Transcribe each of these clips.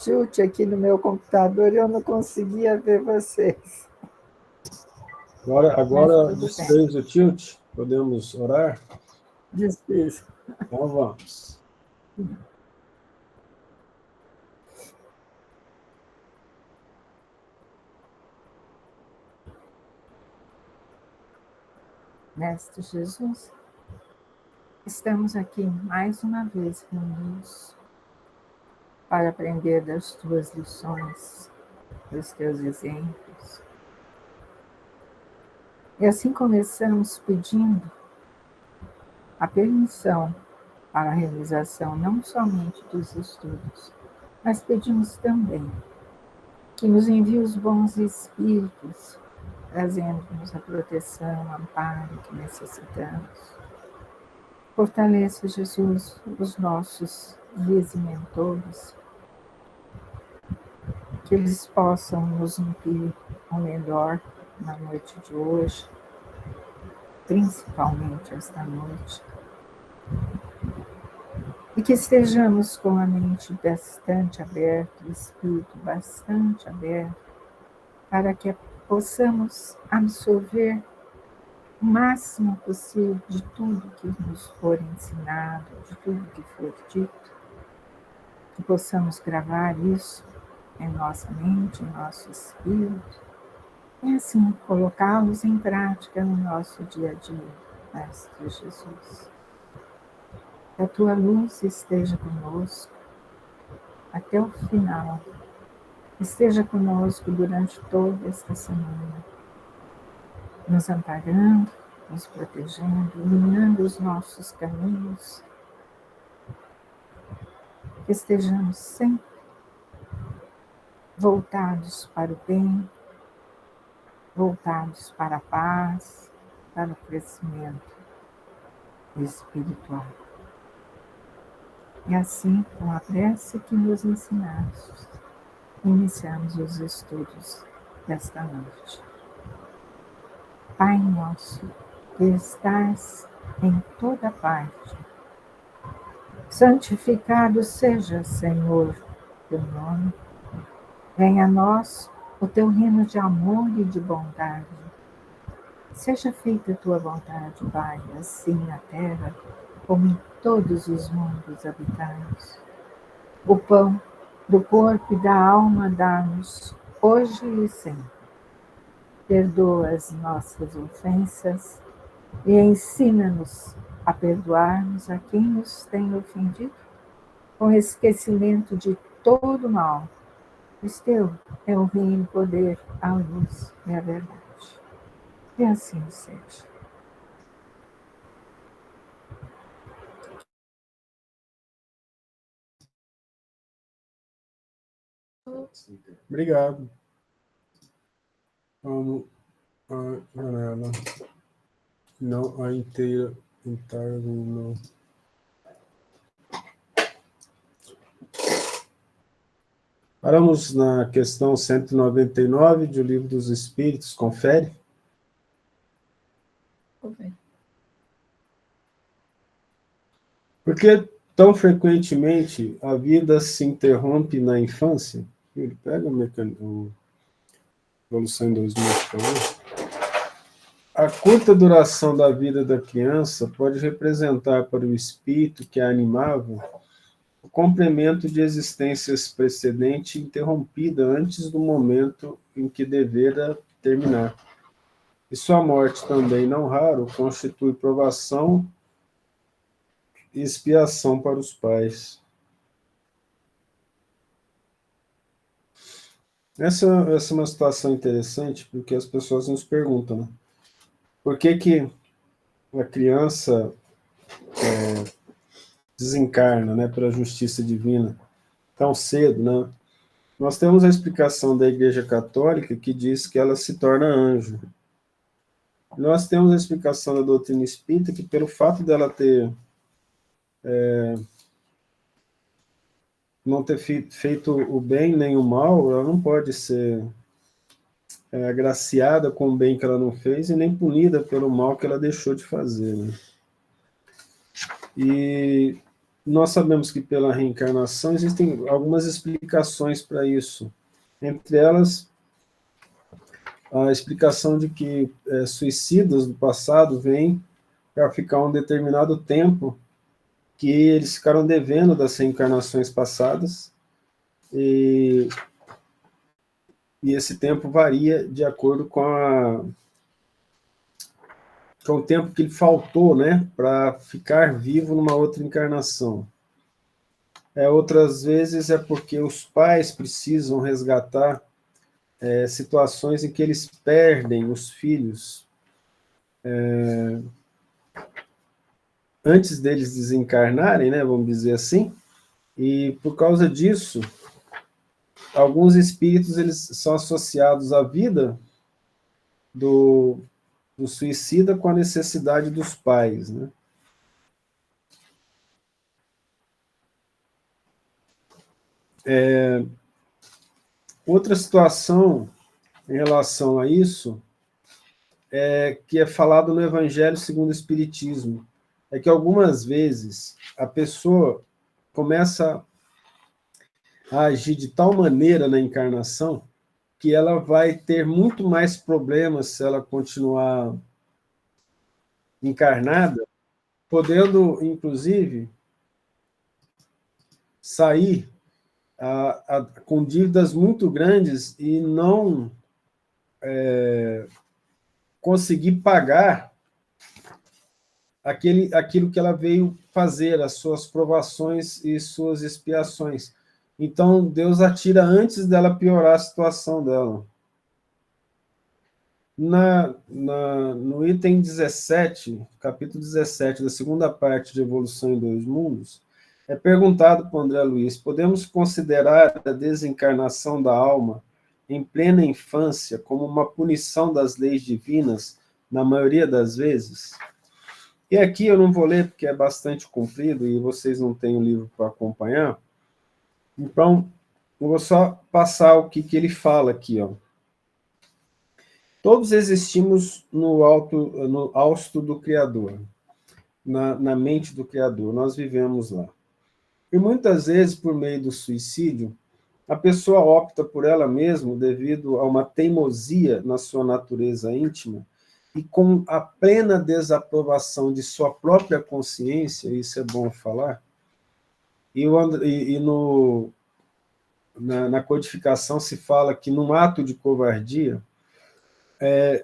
chute aqui no meu computador e eu não conseguia ver vocês. Agora desfez o tilt? Podemos orar? Desfiz. Então vamos. Mestre Jesus, estamos aqui mais uma vez reunidos para aprender das tuas lições, dos teus exemplos. E assim começamos pedindo a permissão para a realização não somente dos estudos, mas pedimos também que nos envie os bons espíritos, trazendo-nos a proteção, o amparo que necessitamos. Fortaleça, Jesus, os nossos guias e mentores, que eles possam nos nutrir o melhor na noite de hoje, principalmente esta noite, e que estejamos com a mente bastante aberta, o espírito bastante aberto, para que possamos absorver o máximo possível de tudo que nos for ensinado, de tudo que for dito, que possamos gravar isso em nossa mente, em nosso espírito, e assim colocá-los em prática no nosso dia a dia, Mestre Jesus. Que a tua luz esteja conosco até o final, esteja conosco durante toda esta semana, nos amparando, nos protegendo, iluminando os nossos caminhos, que estejamos sempre voltados para o bem, voltados para a paz, para o crescimento espiritual. E assim, com a prece que nos ensinaste, iniciamos os estudos desta noite. Pai nosso, que estás em toda parte, santificado seja, Senhor, teu nome. Venha a nós o teu reino de amor e de bondade. Seja feita a tua vontade, Pai, assim na terra, como em todos os mundos habitados. O pão do corpo e da alma dá-nos, hoje e sempre. Perdoa as nossas ofensas e ensina-nos a perdoarmos a quem nos tem ofendido, com esquecimento de todo mal. Pois teu é o reino, o poder, a luz e a verdade. E assim seja. Obrigado. Vamos a janela. Não a inteira. Não. Paramos na questão 199 do Livro dos Espíritos. Confere? Confere. Por que tão frequentemente a vida se interrompe na infância? Ele pega o Evolução em 2000, por favor. A curta duração da vida da criança pode representar para o espírito que a animava o complemento de existências precedente interrompida antes do momento em que devera terminar. E sua morte também, não raro, constitui provação e expiação para os pais. Essa é uma situação interessante, porque as pessoas nos perguntam, né? Por que a criança desencarna, né, pela justiça divina tão cedo, né? Nós temos a explicação da Igreja Católica que diz que ela se torna anjo. Nós temos a explicação da doutrina espírita que, pelo fato dela não ter feito o bem nem o mal, ela não pode ser agraciada com o bem que ela não fez e nem punida pelo mal que ela deixou de fazer, né? E nós sabemos que pela reencarnação existem algumas explicações para isso. Entre elas, a explicação de que suicidas do passado vêm para ficar um determinado tempo que eles ficaram devendo das reencarnações passadas, e esse tempo varia de acordo com o tempo que ele faltou, né, para ficar vivo numa outra encarnação. Outras vezes é porque os pais precisam resgatar situações em que eles perdem os filhos antes deles desencarnarem, né, vamos dizer assim, e por causa disso, alguns espíritos eles são associados à vida do suicida com a necessidade dos pais, né? Outra situação em relação a isso que é falado no Evangelho segundo o Espiritismo, é que algumas vezes a pessoa começa a agir de tal maneira na encarnação que ela vai ter muito mais problemas se ela continuar encarnada, podendo, inclusive, sair com dívidas muito grandes e não conseguir pagar aquilo que ela veio fazer, as suas provações e suas expiações. Então, Deus atira antes dela piorar a situação dela. No item 17, capítulo 17, da segunda parte de Evolução em Dois Mundos, é perguntado para André Luiz: podemos considerar a desencarnação da alma em plena infância como uma punição das leis divinas, na maioria das vezes? E aqui eu não vou ler, porque é bastante comprido e vocês não têm o livro para acompanhar. Então, eu vou só passar o que ele fala aqui, ó. Todos existimos no hausto do Criador, na mente do Criador, nós vivemos lá. E muitas vezes, por meio do suicídio, a pessoa opta por ela mesma devido a uma teimosia na sua natureza íntima e com a plena desaprovação de sua própria consciência, isso é bom falar, na codificação se fala que num ato de covardia,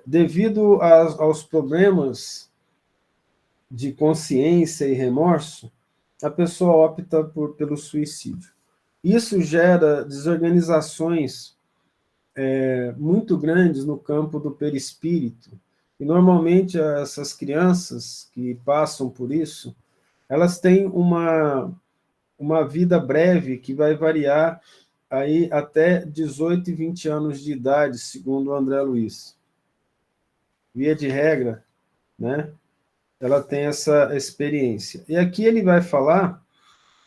devido aos problemas de consciência e remorso, a pessoa opta pelo suicídio. Isso gera desorganizações muito grandes no campo do perispírito, e normalmente essas crianças que passam por isso, elas têm uma vida breve que vai variar aí até 18 e 20 anos de idade, segundo o André Luiz. Via de regra, né? Ela tem essa experiência. E aqui ele vai falar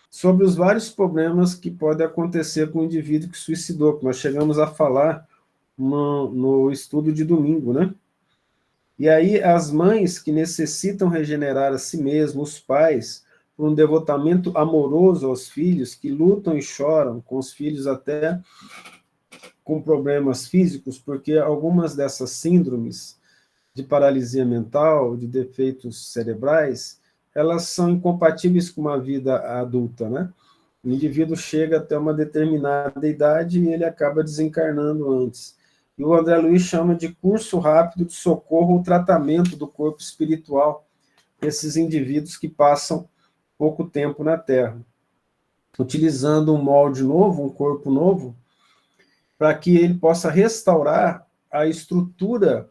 sobre os vários problemas que podem acontecer com o indivíduo que suicidou, que nós chegamos a falar no estudo de domingo, né? E aí as mães que necessitam regenerar a si mesmos, os pais, por um devotamento amoroso aos filhos, que lutam e choram com os filhos até com problemas físicos, porque algumas dessas síndromes de paralisia mental, de defeitos cerebrais, elas são incompatíveis com uma vida adulta, né? O indivíduo chega até uma determinada idade e ele acaba desencarnando antes. E o André Luiz chama de curso rápido de socorro ou tratamento do corpo espiritual desses indivíduos que passam pouco tempo na Terra, utilizando um molde novo, um corpo novo, para que ele possa restaurar a estrutura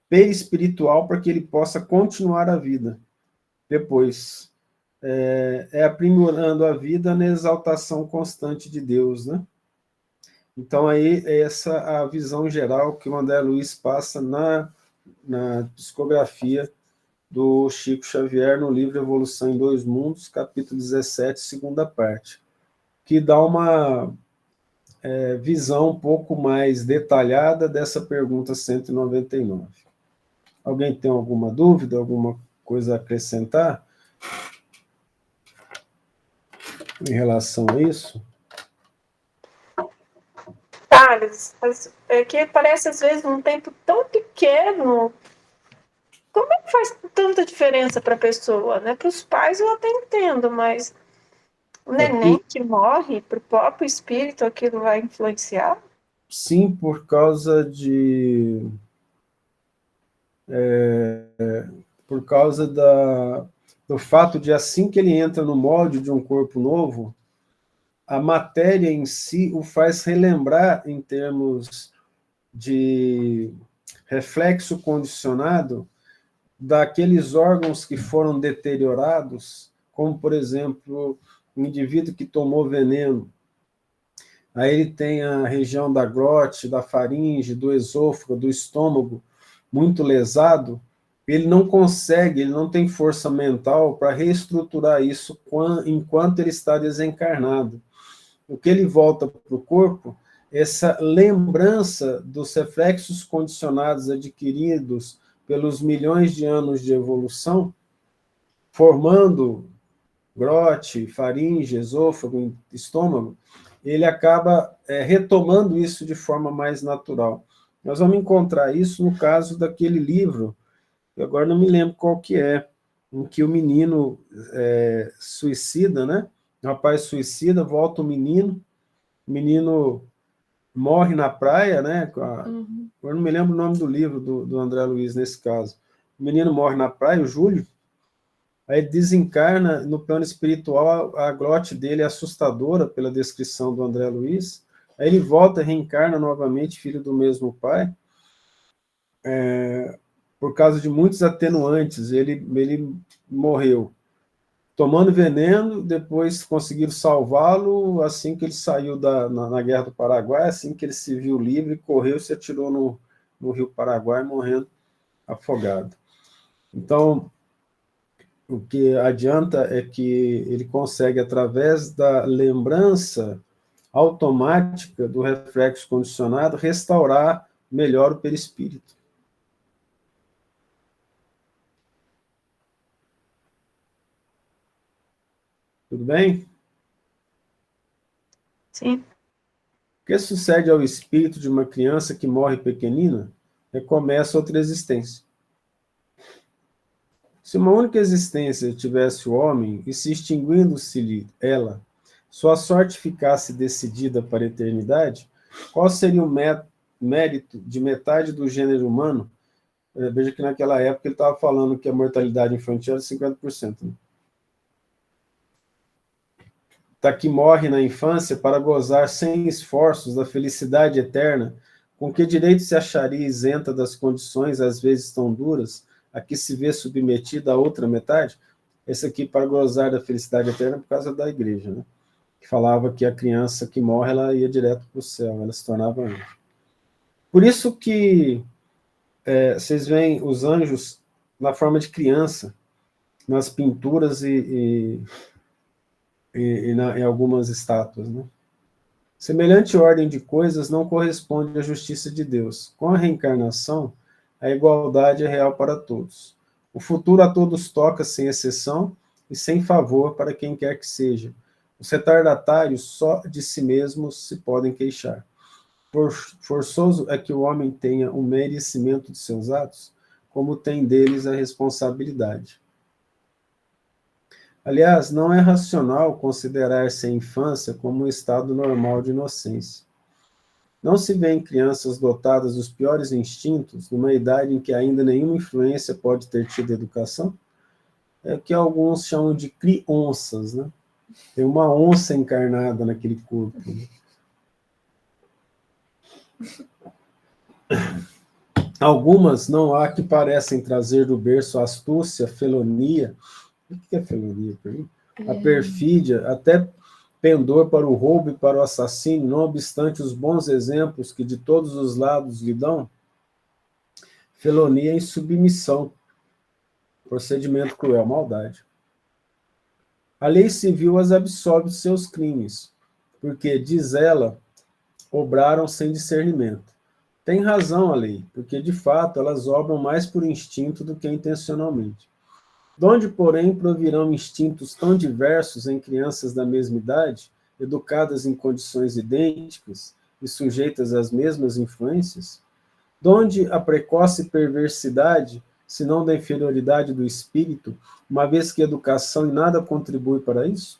perispiritual para que ele possa continuar a vida depois. Aprimorando a vida na exaltação constante de Deus, né? Então, aí, essa é a visão geral que o André Luiz passa na psicografia do Chico Xavier no livro Evolução em Dois Mundos, capítulo 17, segunda parte, que dá uma visão um pouco mais detalhada dessa pergunta 199. Alguém tem alguma dúvida, alguma coisa a acrescentar? em relação a isso? Thales, é que parece às vezes um tempo tão pequeno. Como é que faz tanta diferença para a pessoa, né? Para os pais eu até entendo, mas o neném que morre, para o próprio espírito, aquilo vai influenciar? Sim, por causa por causa do fato de assim que ele entra no molde de um corpo novo, a matéria em si o faz relembrar em termos de reflexo condicionado daqueles órgãos que foram deteriorados, como, por exemplo, um indivíduo que tomou veneno. Aí ele tem a região da glote, da faringe, do esôfago, do estômago muito lesado, ele não consegue, ele não tem força mental para reestruturar isso enquanto ele está desencarnado. O que ele volta para o corpo, essa lembrança dos reflexos condicionados adquiridos pelos milhões de anos de evolução, formando glote, faringe, esôfago, estômago, ele acaba retomando isso de forma mais natural. Nós vamos encontrar isso no caso daquele livro, eu agora não me lembro qual que é, em que o menino suicida, né? O rapaz suicida, volta o menino morre na praia, né? Eu não me lembro o nome do livro do André Luiz nesse caso. O menino morre na praia, o Júlio, aí desencarna no plano espiritual, a glote dele é assustadora pela descrição do André Luiz, aí ele volta, reencarna novamente, filho do mesmo pai, por causa de muitos atenuantes, ele morreu tomando veneno, depois conseguiram salvá-lo assim que ele saiu na Guerra do Paraguai, assim que ele se viu livre, correu e se atirou no Rio Paraguai, morrendo afogado. Então, o que adianta é que ele consegue, através da lembrança automática do reflexo condicionado, restaurar melhor o perispírito. Tudo bem? Sim. O que sucede ao espírito de uma criança que morre pequenina? Recomeça outra existência. Se uma única existência tivesse o homem, e se extinguindo-se ela, sua sorte ficasse decidida para a eternidade, qual seria o mérito de metade do gênero humano? Veja que naquela época ele estava falando que a mortalidade infantil era 50%. Né? Tá que morre na infância para gozar sem esforços da felicidade eterna, com que direito se acharia isenta das condições, às vezes tão duras, a que se vê submetida a outra metade? Esse aqui, para gozar da felicidade eterna, por causa da igreja, né? Que falava que a criança que morre, ela ia direto para o céu, ela se tornava anjo. Por isso que vocês veem os anjos na forma de criança, nas pinturas em algumas estátuas, né? Semelhante ordem de coisas não corresponde à justiça de Deus. Com a reencarnação, a igualdade é real para todos. O futuro a todos toca sem exceção e sem favor para quem quer que seja. Os retardatários só de si mesmos se podem queixar. Forçoso é que o homem tenha o merecimento de seus atos, como tem deles a responsabilidade. Aliás, não é racional considerar-se a infância como um estado normal de inocência. Não se vê em crianças dotadas dos piores instintos, numa idade em que ainda nenhuma influência pode ter tido educação? É o que alguns chamam de crianças, né? Tem uma onça encarnada naquele corpo. Né? Algumas não há que parecem trazer do berço a astúcia, a felonia. O que é felonia? A perfídia, até pendor para o roubo e para o assassínio, não obstante os bons exemplos que de todos os lados lhe dão. Felonia em submissão, procedimento cruel, maldade. A lei civil as absolve de seus crimes, porque, diz ela, obraram sem discernimento. Tem razão a lei, porque, de fato, elas obram mais por instinto do que intencionalmente. Donde, porém, provirão instintos tão diversos em crianças da mesma idade, educadas em condições idênticas e sujeitas às mesmas influências? Donde a precoce perversidade, se não da inferioridade do espírito, uma vez que a educação em nada contribui para isso?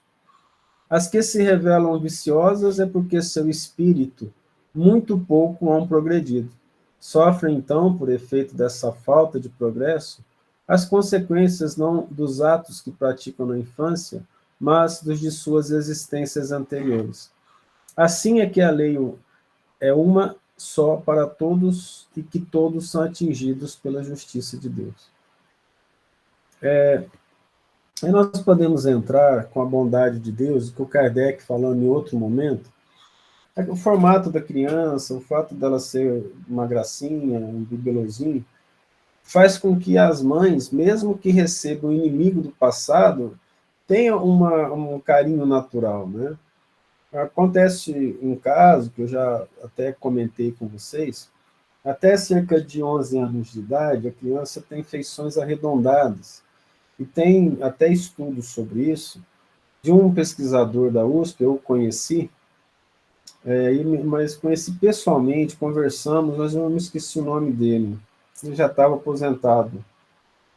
As que se revelam viciosas é porque seu espírito muito pouco hão progredido. Sofrem, então, por efeito dessa falta de progresso, as consequências não dos atos que praticam na infância, mas dos de suas existências anteriores. Assim é que a lei é uma só para todos e que todos são atingidos pela justiça de Deus. Aí nós podemos entrar com a bondade de Deus, que o Kardec falando em outro momento, o formato da criança, o fato dela ser uma gracinha, um bibelozinho, faz com que as mães, mesmo que recebam o inimigo do passado, tenham um carinho natural, né? Acontece um caso que eu já até comentei com vocês, até cerca de 11 anos de idade, a criança tem feições arredondadas, e tem até estudos sobre isso, de um pesquisador da USP, eu conheci, mas conheci pessoalmente, conversamos, mas eu não me esqueci o nome dele. Ele já estava aposentado,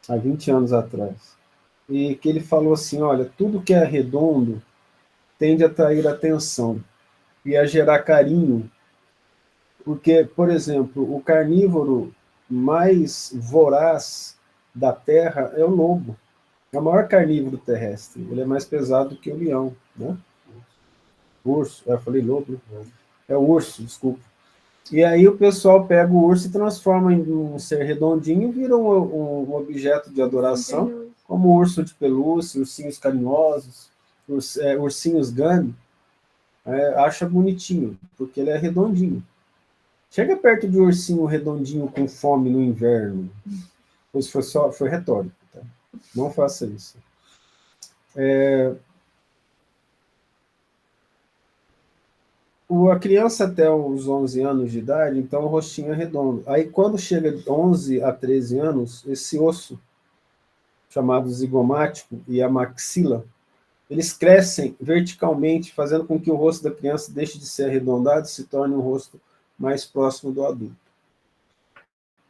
há 20 anos atrás. E que ele falou assim, olha, tudo que é redondo tende a atrair atenção e a gerar carinho, porque, por exemplo, o carnívoro mais voraz da Terra é o lobo. É o maior carnívoro terrestre. Ele é mais pesado que o leão, né? Urso, eu falei lobo, é o urso, desculpa. E aí o pessoal pega o urso e transforma em um ser redondinho e vira um objeto de adoração, como urso de pelúcia, ursinhos carinhosos, ursinhos Gummy, acha bonitinho, porque ele é redondinho. Chega perto de um ursinho redondinho com fome no inverno. Isso foi retórico, tá? Não faça isso. A criança até os 11 anos de idade, então o rostinho é redondo. Aí quando chega de 11 a 13 anos, esse osso, chamado zigomático, e a maxila, eles crescem verticalmente, fazendo com que o rosto da criança deixe de ser arredondado e se torne um rosto mais próximo do adulto.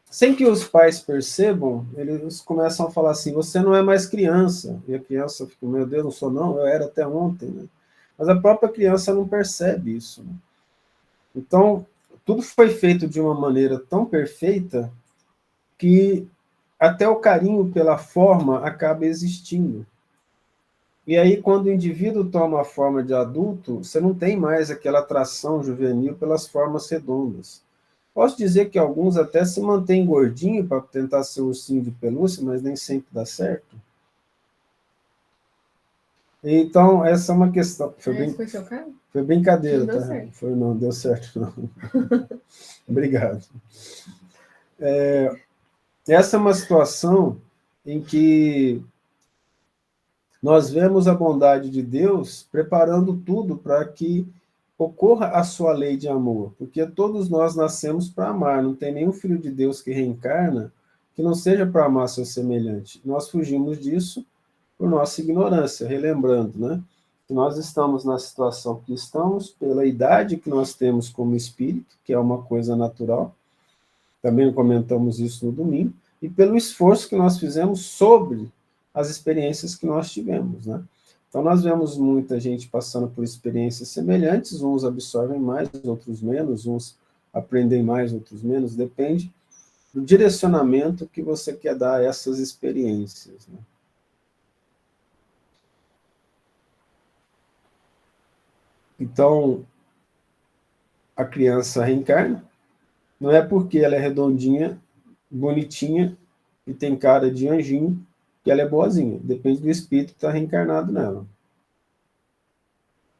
Sem que os pais percebam, eles começam a falar assim, você não é mais criança. E a criança fica, meu Deus, não sou não, eu era até ontem, né? Mas a própria criança não percebe isso, né? Então, tudo foi feito de uma maneira tão perfeita que até o carinho pela forma acaba existindo. E aí, quando o indivíduo toma a forma de adulto, você não tem mais aquela atração juvenil pelas formas redondas. Posso dizer que alguns até se mantêm gordinho para tentar ser ursinho de pelúcia, mas nem sempre dá certo. Então, essa é uma questão. Foi seu caso? Foi brincadeira, não deu tá? certo. Não deu certo, não. Obrigado. Essa é uma situação em que nós vemos a bondade de Deus preparando tudo para que ocorra a sua lei de amor, porque todos nós nascemos para amar, não tem nenhum filho de Deus que reencarna que não seja para amar seu semelhante. Nós fugimos disso por nossa ignorância, relembrando, né? Que nós estamos na situação que estamos pela idade que nós temos como espírito, que é uma coisa natural, também comentamos isso no domingo, e pelo esforço que nós fizemos sobre as experiências que nós tivemos, né? Então, nós vemos muita gente passando por experiências semelhantes, uns absorvem mais, outros menos, uns aprendem mais, outros menos, depende do direcionamento que você quer dar a essas experiências, né? Então, a criança reencarna, não é porque ela é redondinha, bonitinha e tem cara de anjinho que ela é boazinha. Depende do espírito que está reencarnado nela.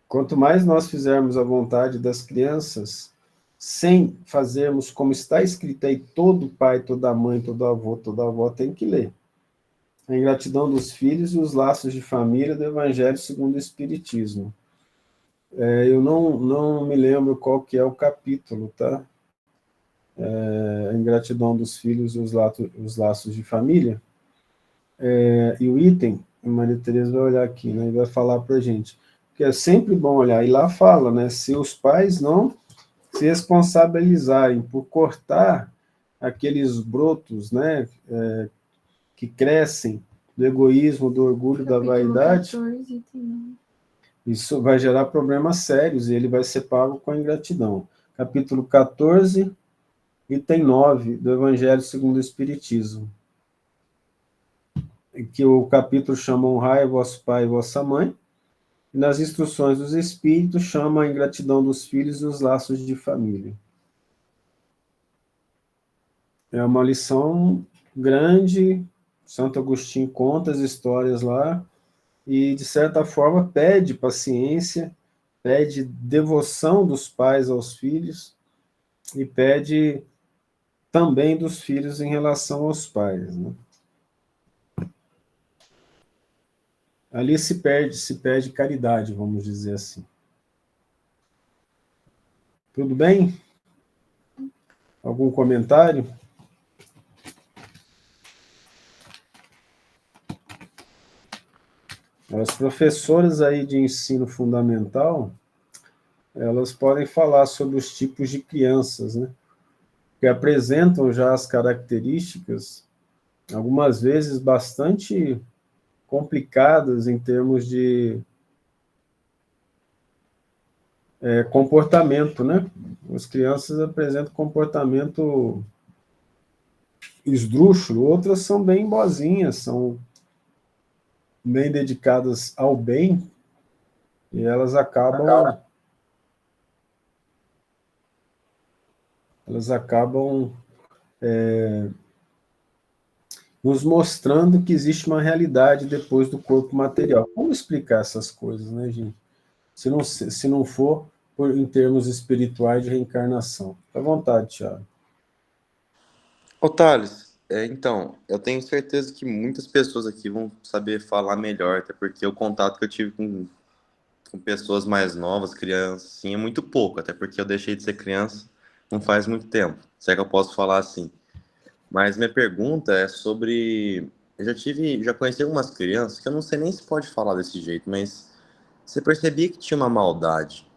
Quanto mais nós fizermos a vontade das crianças, sem fazermos como está escrito aí, todo pai, toda mãe, todo avô, toda avó tem que ler. A ingratidão dos filhos e os laços de família do Evangelho segundo o Espiritismo. Eu não me lembro qual que é o capítulo, tá? A ingratidão dos filhos e os laços de família. E o item, a Maria Tereza vai olhar aqui, né, e vai falar para a gente, que é sempre bom olhar, e lá fala, né, se os pais não se responsabilizarem por cortar aqueles brotos, né, que crescem do egoísmo, do orgulho, da vaidade, 14, item isso vai gerar problemas sérios e ele vai ser pago com a ingratidão. Capítulo 14, item 9 do Evangelho segundo o Espiritismo, que o capítulo chama Honrai vosso pai e vossa mãe, e nas instruções dos Espíritos chama a ingratidão dos filhos e os laços de família. É uma lição grande, Santo Agostinho conta as histórias lá, e, de certa forma, pede paciência, pede devoção dos pais aos filhos, e pede também dos filhos em relação aos pais, né? Ali se perde caridade, vamos dizer assim. Tudo bem? Algum comentário? As professoras aí de ensino fundamental, elas podem falar sobre os tipos de crianças, né? Que apresentam já as características, algumas vezes bastante complicadas em termos de comportamento, né? As crianças apresentam comportamento esdrúxulo, outras são bem boazinhas, são bem dedicadas ao bem, e elas acabam nos mostrando que existe uma realidade depois do corpo material. Como explicar essas coisas, né, gente? Se não for em termos espirituais de reencarnação. Fica à vontade, Thiago. Ô, Thales, então, eu tenho certeza que muitas pessoas aqui vão saber falar melhor, até porque o contato que eu tive com pessoas mais novas, crianças, assim, é muito pouco, até porque eu deixei de ser criança não faz muito tempo, se é que eu posso falar assim. Mas minha pergunta é sobre... já conheci algumas crianças que eu não sei nem se pode falar desse jeito, mas você percebia que tinha uma maldade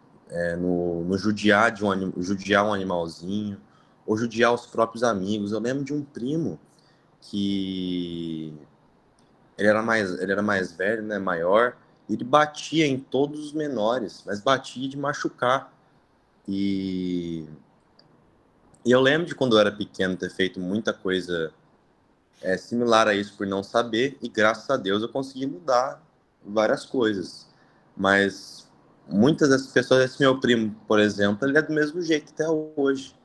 no judiar judiar um animalzinho, ou judiar os próprios amigos. Eu lembro de um primo que ele era mais velho, né, maior, e ele batia em todos os menores, mas batia de machucar. E, e eu lembro de quando eu era pequeno ter feito muita coisa similar a isso por não saber, e graças a Deus eu consegui mudar várias coisas. Mas muitas dessas pessoas, esse meu primo, por exemplo, ele é do mesmo jeito até hoje.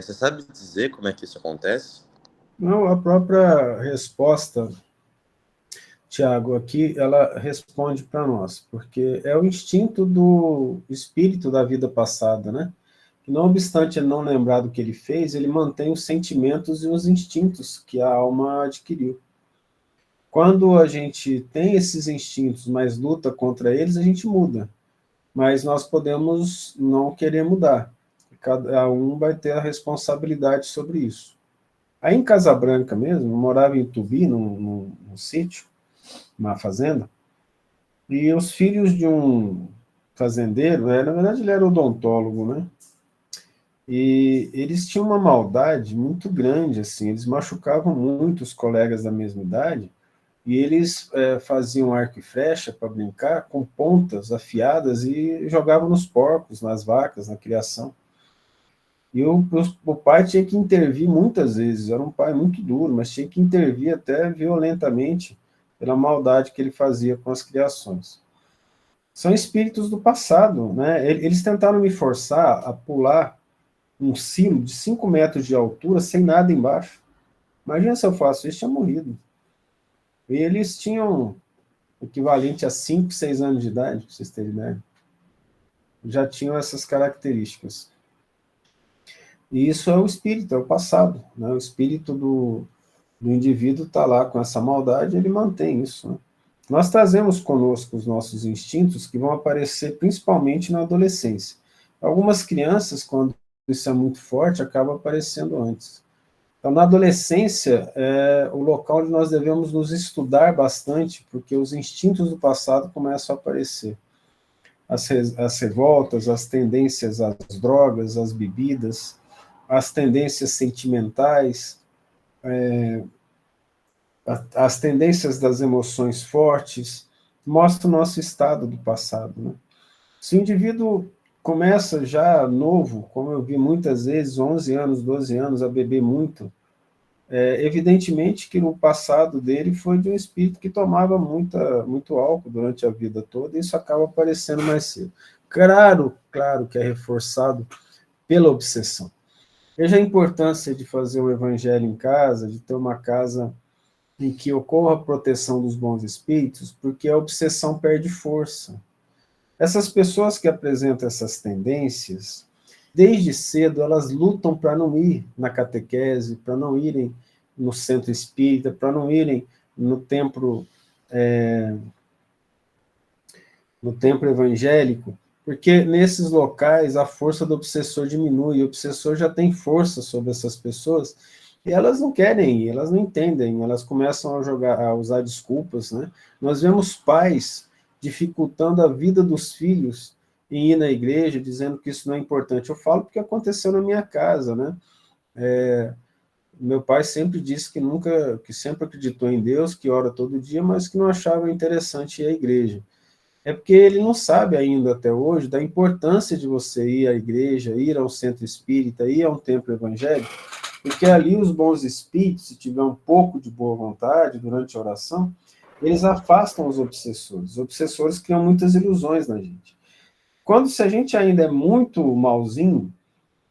Você sabe dizer como é que isso acontece? Não, a própria resposta, Tiago, aqui, ela responde para nós, porque é o instinto do espírito da vida passada, né? Que não obstante ele não lembrar do que ele fez, ele mantém os sentimentos e os instintos que a alma adquiriu. Quando a gente tem esses instintos, mas luta contra eles, a gente muda. Mas nós podemos não querer mudar. Cada um vai ter a responsabilidade sobre isso. Aí em Casabranca mesmo, eu morava em Tubi, num sítio, uma fazenda, e os filhos de um fazendeiro, na verdade ele era odontólogo, né? E eles tinham uma maldade muito grande, assim, eles machucavam muito os colegas da mesma idade, e eles faziam arco e flecha para brincar com pontas afiadas e jogavam nos porcos, nas vacas, na criação. E o pai tinha que intervir muitas vezes, era um pai muito duro, mas tinha que intervir até violentamente pela maldade que ele fazia com as criações. São espíritos do passado, né? Eles tentaram me forçar a pular um silo de 5 metros de altura sem nada embaixo. Imagina se eu faço isso, tinha morrido. E eles tinham equivalente a 5, 6 anos de idade, para vocês terem ideia. Já tinham essas características. E isso é o espírito, é o passado, né? O espírito do indivíduo está lá com essa maldade, ele mantém isso, né? Nós trazemos conosco os nossos instintos que vão aparecer principalmente na adolescência. Algumas crianças, quando isso é muito forte, acaba aparecendo antes. Então, na adolescência, é o local onde nós devemos nos estudar bastante, porque os instintos do passado começam a aparecer. As revoltas, as tendências às drogas, às bebidas, as tendências sentimentais, as tendências das emoções fortes, mostra o nosso estado do passado, né? Se o indivíduo começa já novo, como eu vi muitas vezes, 11 anos, 12 anos, a beber muito, evidentemente que no passado dele foi de um espírito que tomava muito álcool durante a vida toda, e isso acaba aparecendo mais cedo. Claro que é reforçado pela obsessão. Veja a importância de fazer o evangelho em casa, de ter uma casa em que ocorra a proteção dos bons espíritos, porque a obsessão perde força. Essas pessoas que apresentam essas tendências, desde cedo, elas lutam para não ir na catequese, para não irem no centro espírita, para não irem no templo evangélico, porque nesses locais a força do obsessor diminui, o obsessor já tem força sobre essas pessoas, e elas não querem ir, elas não entendem, elas começam a usar desculpas, né? Nós vemos pais dificultando a vida dos filhos em ir na igreja, dizendo que isso não é importante. Eu falo porque aconteceu na minha casa, né? Meu pai sempre disse que sempre acreditou em Deus, que ora todo dia, mas que não achava interessante ir à igreja. É porque ele não sabe ainda até hoje da importância de você ir à igreja, ir ao centro espírita, ir a um templo evangélico, porque ali os bons espíritos, se tiver um pouco de boa vontade durante a oração, eles afastam os obsessores. Os obsessores criam muitas ilusões na gente. Se a gente ainda é muito malzinho,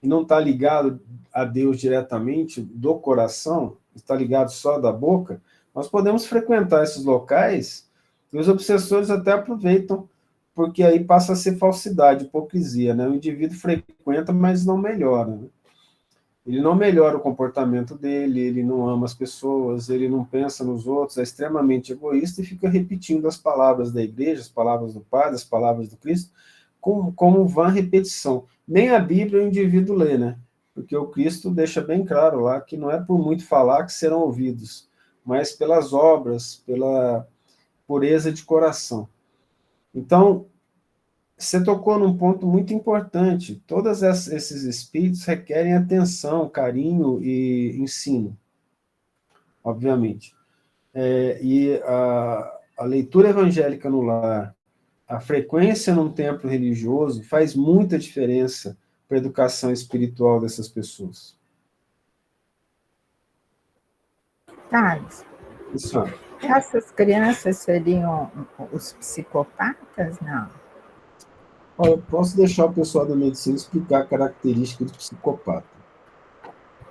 e não está ligado a Deus diretamente do coração, está ligado só da boca, nós podemos frequentar esses locais e os obsessores até aproveitam, porque aí passa a ser falsidade, hipocrisia, né? O indivíduo frequenta, mas não melhora, né? Ele não melhora o comportamento dele, ele não ama as pessoas, ele não pensa nos outros, é extremamente egoísta e fica repetindo as palavras da igreja, as palavras do Padre, as palavras do Cristo, como vã repetição. Nem a Bíblia o indivíduo lê, né? Porque o Cristo deixa bem claro lá que não é por muito falar que serão ouvidos, mas pelas obras, pela pureza de coração. Então, você tocou num ponto muito importante. Todos esses espíritos requerem atenção, carinho e ensino, obviamente. E a leitura evangélica no lar, a frequência num templo religioso faz muita diferença para a educação espiritual dessas pessoas. Thales, Isso. essas crianças seriam os psicopatas? Não. Eu posso deixar o pessoal da medicina explicar a característica do psicopata.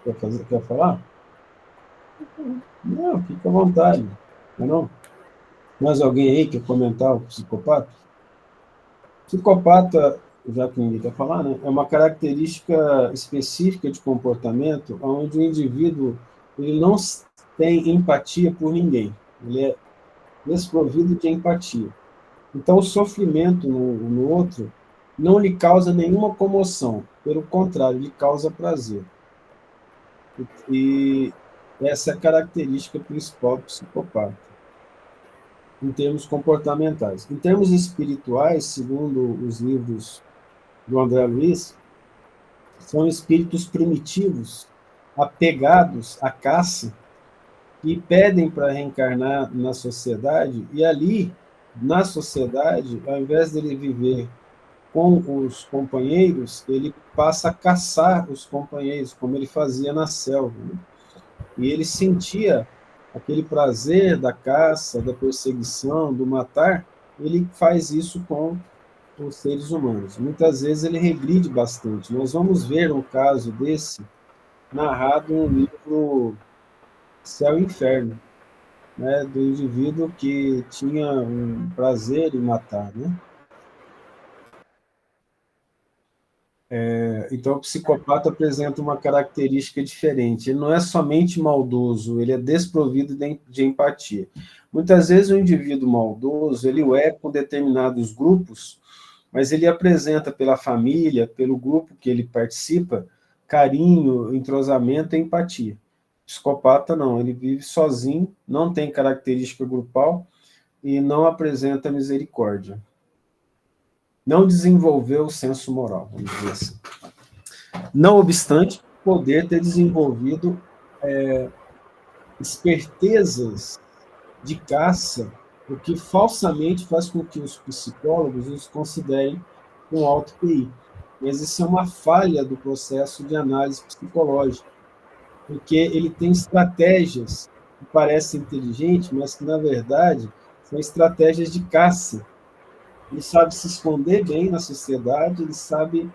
Quer falar? Não, fica à vontade. Não? Mais alguém aí quer comentar o psicopata? Psicopata, já que ninguém quer falar, né, é uma característica específica de comportamento onde o indivíduo ele não tem empatia por ninguém. Ele é desprovido de empatia. Então, o sofrimento no outro não lhe causa nenhuma comoção. Pelo contrário, lhe causa prazer. E essa é a característica principal do psicopata, em termos comportamentais. Em termos espirituais, segundo os livros do André Luiz, são espíritos primitivos, apegados à caça, e pedem para reencarnar na sociedade, e ali, na sociedade, ao invés dele viver com os companheiros, ele passa a caçar os companheiros, como ele fazia na selva, né? E ele sentia aquele prazer da caça, da perseguição, do matar, ele faz isso com os seres humanos. Muitas vezes ele regride bastante. Nós vamos ver um caso desse narrado no livro Céu e Inferno, né, do indivíduo que tinha um prazer em matar, né? Então, o psicopata apresenta uma característica diferente. Ele não é somente maldoso, ele é desprovido de empatia. Muitas vezes o indivíduo maldoso, ele o é com determinados grupos, mas ele apresenta pela família, pelo grupo que ele participa, carinho, entrosamento e empatia. Psicopata não, ele vive sozinho, não tem característica grupal e não apresenta misericórdia. Não desenvolveu o senso moral, vamos dizer assim. Não obstante, poder ter desenvolvido espertezas de caça, o que falsamente faz com que os psicólogos os considerem com alto QI. Mas isso é uma falha do processo de análise psicológica, porque ele tem estratégias que parecem inteligentes, mas que, na verdade, são estratégias de caça. Ele sabe se esconder bem na sociedade, ele sabe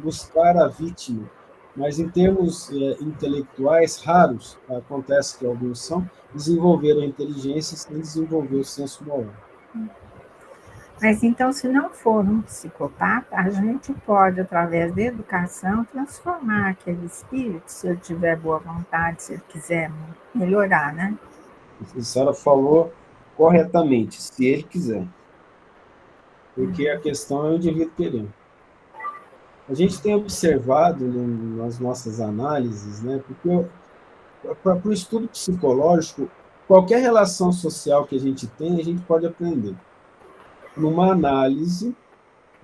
buscar a vítima, mas em termos intelectuais raros, acontece que alguns são, desenvolveram a inteligência sem desenvolver o senso moral. Mas então, se não for um psicopata, a gente pode, através da educação, transformar aquele espírito, se ele tiver boa vontade, se ele quiser melhorar, né? A senhora falou corretamente, se ele quiser. Porque a questão é o indivíduo querer. A gente tem observado nas nossas análises, né, porque para o estudo psicológico, qualquer relação social que a gente tem, a gente pode aprender. Numa análise,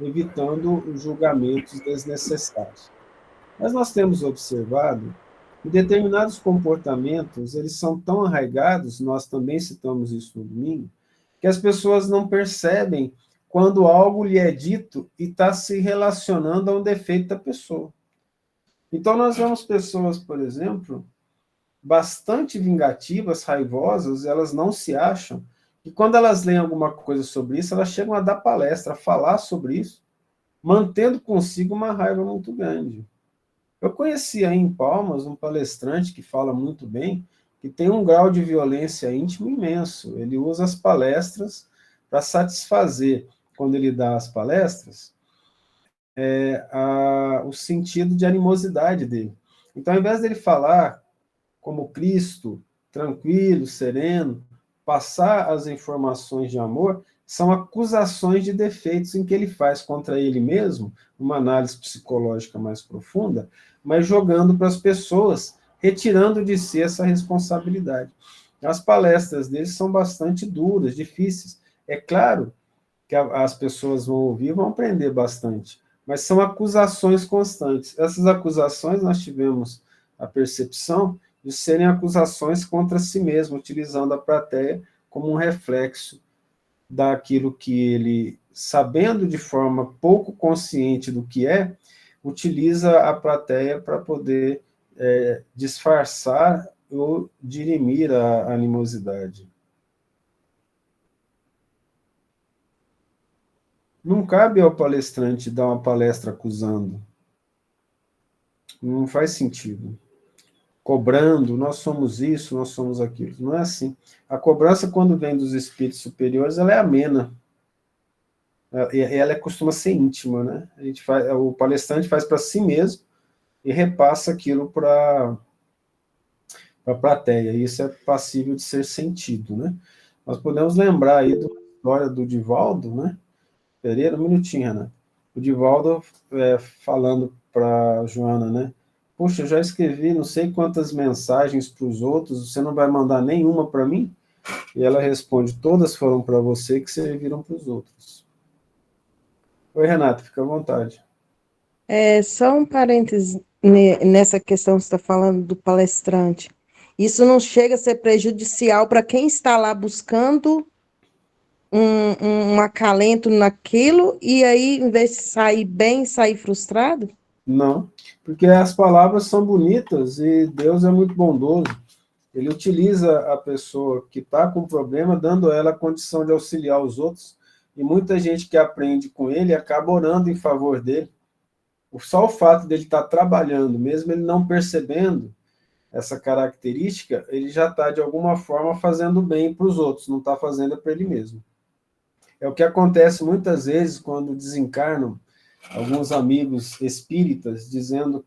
evitando os julgamentos desnecessários. Mas nós temos observado que determinados comportamentos, eles são tão arraigados, nós também citamos isso no domingo, que as pessoas não percebem quando algo lhe é dito e está se relacionando a um defeito da pessoa. Então, nós vemos pessoas, por exemplo, bastante vingativas, raivosas, elas não se acham, e quando elas leem alguma coisa sobre isso, elas chegam a dar palestra, a falar sobre isso, mantendo consigo uma raiva muito grande. Eu conheci aí em Palmas um palestrante que fala muito bem, que tem um grau de violência íntima imenso. Ele usa as palestras para satisfazer, quando ele dá as palestras, o sentido de animosidade dele. Então, ao invés dele falar como Cristo, tranquilo, sereno, passar as informações de amor, são acusações de defeitos em que ele faz contra ele mesmo, uma análise psicológica mais profunda, mas jogando para as pessoas, retirando de si essa responsabilidade. As palestras dele são bastante duras, difíceis. É claro que as pessoas vão ouvir, vão aprender bastante, mas são acusações constantes. Essas acusações nós tivemos a percepção de serem acusações contra si mesmo, utilizando a plateia como um reflexo daquilo que ele, sabendo de forma pouco consciente do que é, utiliza a plateia para poder disfarçar ou dirimir a animosidade. Não cabe ao palestrante dar uma palestra acusando. Não faz sentido. Cobrando, nós somos isso, nós somos aquilo. Não é assim. A cobrança, quando vem dos espíritos superiores, ela é amena. Ela costuma ser íntima, né? O palestrante faz para si mesmo e repassa aquilo para a plateia. Isso é passível de ser sentido, né? Nós podemos lembrar aí da história do Divaldo, né? Pereira, um minutinho, Renato. O Divaldo falando para a Joana, né? Poxa, eu já escrevi não sei quantas mensagens para os outros, você não vai mandar nenhuma para mim? E ela responde, todas foram para você que serviram para os outros. Oi, Renato, fica à vontade. Só um parênteses nessa questão que você está falando do palestrante. Isso não chega a ser prejudicial para quem está lá buscando um acalento naquilo e aí, em vez de sair bem, sair frustrado? Não, porque as palavras são bonitas e Deus é muito bondoso. Ele utiliza a pessoa que está com problema, dando a ela a condição de auxiliar os outros, e muita gente que aprende com ele acaba orando em favor dele. Só o fato dele estar trabalhando, mesmo ele não percebendo essa característica, ele já está, de alguma forma, fazendo bem para os outros, não está fazendo para ele mesmo. É o que acontece muitas vezes quando desencarnam alguns amigos espíritas, dizendo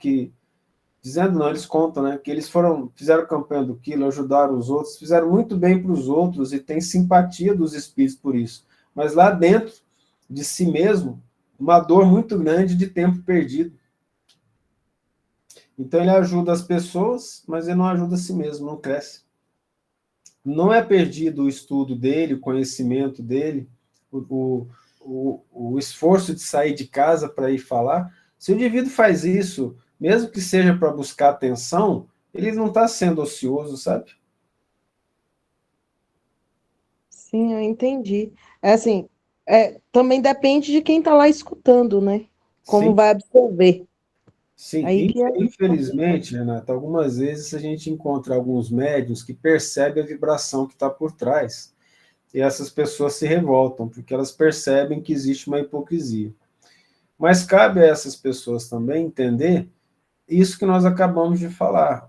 não, eles contam, né, que eles fizeram campanha do quilo, ajudaram os outros, fizeram muito bem para os outros e têm simpatia dos espíritos por isso. Mas lá dentro de si mesmo, uma dor muito grande de tempo perdido. Então ele ajuda as pessoas, mas ele não ajuda a si mesmo, não cresce. Não é perdido o estudo dele, o conhecimento dele, o esforço de sair de casa para ir falar. Se o indivíduo faz isso, mesmo que seja para buscar atenção, ele não está sendo ocioso, sabe? Sim, eu entendi. É assim, também depende de quem está lá escutando, né? Como Sim, vai absorver. sim. Aí que é Infelizmente, Renata, algumas vezes a gente encontra alguns médiuns que percebem a vibração que está por trás. E essas pessoas se revoltam, porque elas percebem que existe uma hipocrisia. Mas cabe a essas pessoas também entender isso que nós acabamos de falar.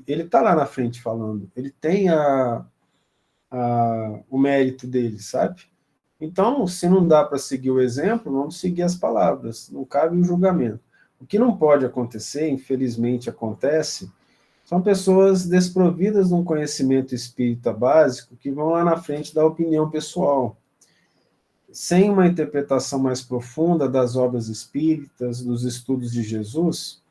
Ele está lá na frente falando, ele tem o mérito dele, sabe? Então, se não dá para seguir o exemplo, vamos seguir as palavras, não cabe o julgamento. O que não pode acontecer, infelizmente acontece, são pessoas desprovidas de um conhecimento espírita básico que vão lá na frente da opinião pessoal, sem uma interpretação mais profunda das obras espíritas, dos estudos de Jesus,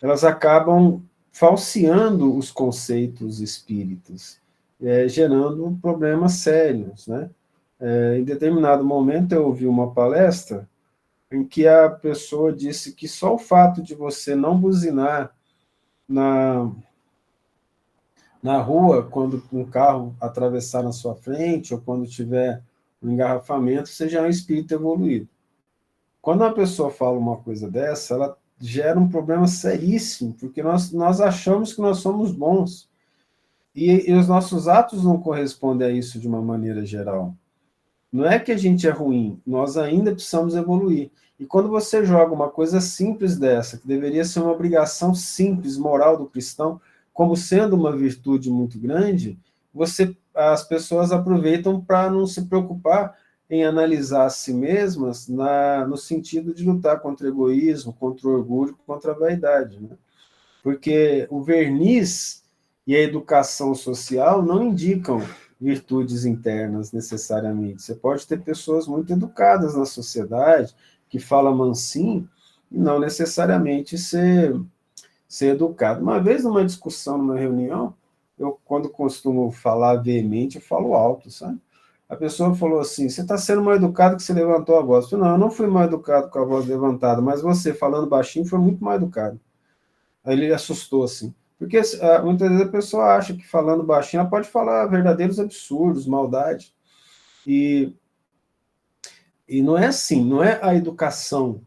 elas acabam falseando os conceitos espíritas, gerando problemas sérios, né? Em determinado momento eu ouvi uma palestra em que a pessoa disse que só o fato de você não buzinar na, na rua quando um carro atravessar na sua frente ou quando tiver um engarrafamento, você já é um espírito evoluído. Quando uma pessoa fala uma coisa dessa, ela gera um problema seríssimo, porque nós achamos que nós somos bons. E os nossos atos não correspondem a isso de uma maneira geral. Não é que a gente é ruim, nós ainda precisamos evoluir. E quando você joga uma coisa simples dessa, que deveria ser uma obrigação simples, moral do cristão, como sendo uma virtude muito grande, as pessoas aproveitam para não se preocupar em analisar a si mesmas no sentido de lutar contra o egoísmo, contra o orgulho, contra a vaidade, né? Porque o verniz e a educação social não indicam virtudes internas necessariamente. Você pode ter pessoas muito educadas na sociedade, que falam mansinho, e não necessariamente ser educado. Uma vez numa discussão, numa reunião, eu, quando costumo falar veemente, eu falo alto, sabe? A pessoa falou assim, você está sendo mal educado que você levantou a voz. Eu falei, não, eu não fui mal educado com a voz levantada, mas você, falando baixinho, foi muito mal educado. Aí ele assustou, assim. Porque muitas vezes a pessoa acha que falando baixinho, ela pode falar verdadeiros absurdos, maldade. E, e não é assim, não é a educação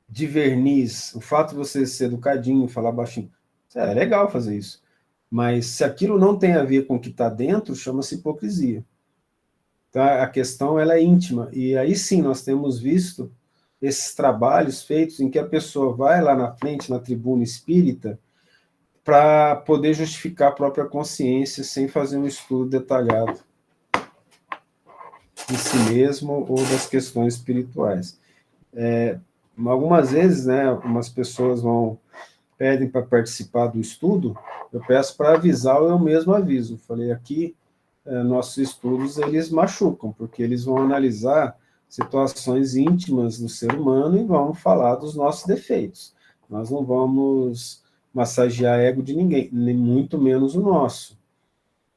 de verniz, o fato de você ser educadinho, falar baixinho. É legal fazer isso. Mas se aquilo não tem a ver com o que está dentro, chama-se hipocrisia. Então a questão ela é íntima. E aí sim nós temos visto esses trabalhos feitos em que a pessoa vai lá na frente, na tribuna espírita, para poder justificar a própria consciência sem fazer um estudo detalhado de si mesmo ou das questões espirituais. Algumas vezes, né, algumas pessoas pedem para participar do estudo, eu peço para avisar ou eu mesmo aviso. Falei, aqui, nossos estudos, eles machucam, porque eles vão analisar situações íntimas do ser humano e vão falar dos nossos defeitos. Nós não vamos massagear ego de ninguém, nem muito menos o nosso.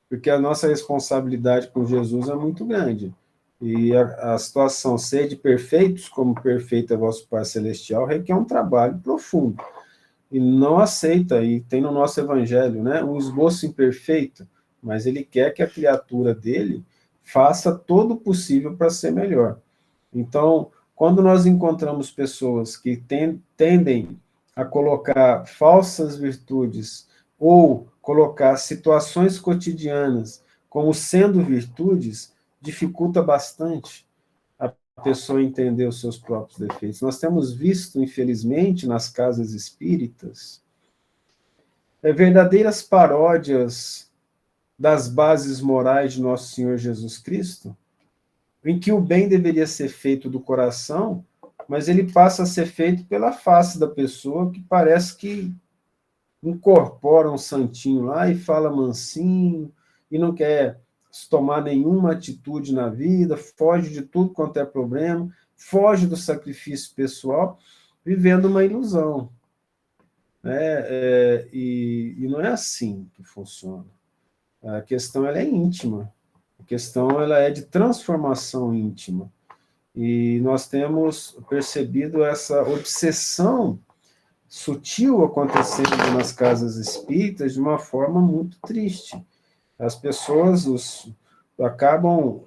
Porque a nossa responsabilidade com Jesus é muito grande. E a situação ser de perfeitos, como perfeito é vosso Pai Celestial, requer um trabalho profundo. E não aceita, e tem no nosso evangelho, né, um esboço imperfeito, mas ele quer que a criatura dele faça todo o possível para ser melhor. Então, quando nós encontramos pessoas que tendem a colocar falsas virtudes ou colocar situações cotidianas como sendo virtudes, dificulta bastante a pessoa entender os seus próprios defeitos. Nós temos visto, infelizmente, nas casas espíritas, verdadeiras paródias das bases morais de nosso Senhor Jesus Cristo, em que o bem deveria ser feito do coração, mas ele passa a ser feito pela face da pessoa, que parece que incorpora um santinho lá e fala mansinho, e não quer tomar nenhuma atitude na vida, foge de tudo quanto é problema, foge do sacrifício pessoal, vivendo uma ilusão. E não é assim que funciona. A questão ela é íntima. A questão ela é de transformação íntima. E nós temos percebido essa obsessão sutil acontecendo nas casas espíritas de uma forma muito triste. As pessoas acabam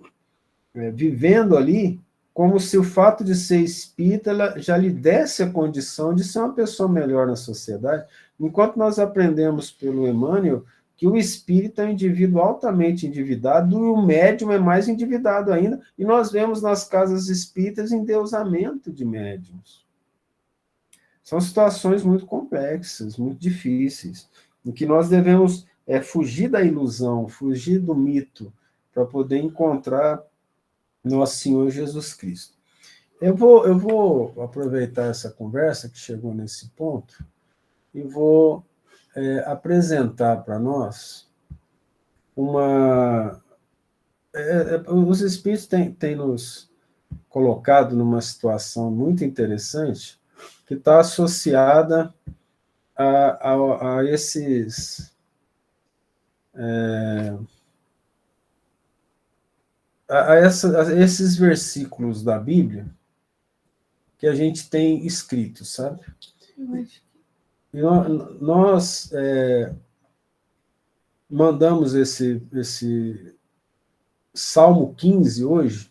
vivendo ali como se o fato de ser espírita já lhe desse a condição de ser uma pessoa melhor na sociedade, enquanto nós aprendemos pelo Emmanuel que o espírita é um indivíduo altamente endividado e o médium é mais endividado ainda, e nós vemos nas casas espíritas endeusamento de médiums. São situações muito complexas, muito difíceis, em que nós devemos fugir da ilusão, fugir do mito, para poder encontrar nosso Senhor Jesus Cristo. Eu vou aproveitar essa conversa que chegou nesse ponto e vou apresentar para nós os Espíritos têm nos colocado numa situação muito interessante que está associada a esses a esses versículos da Bíblia que a gente tem escrito, sabe? E nós mandamos esse Salmo 15 hoje.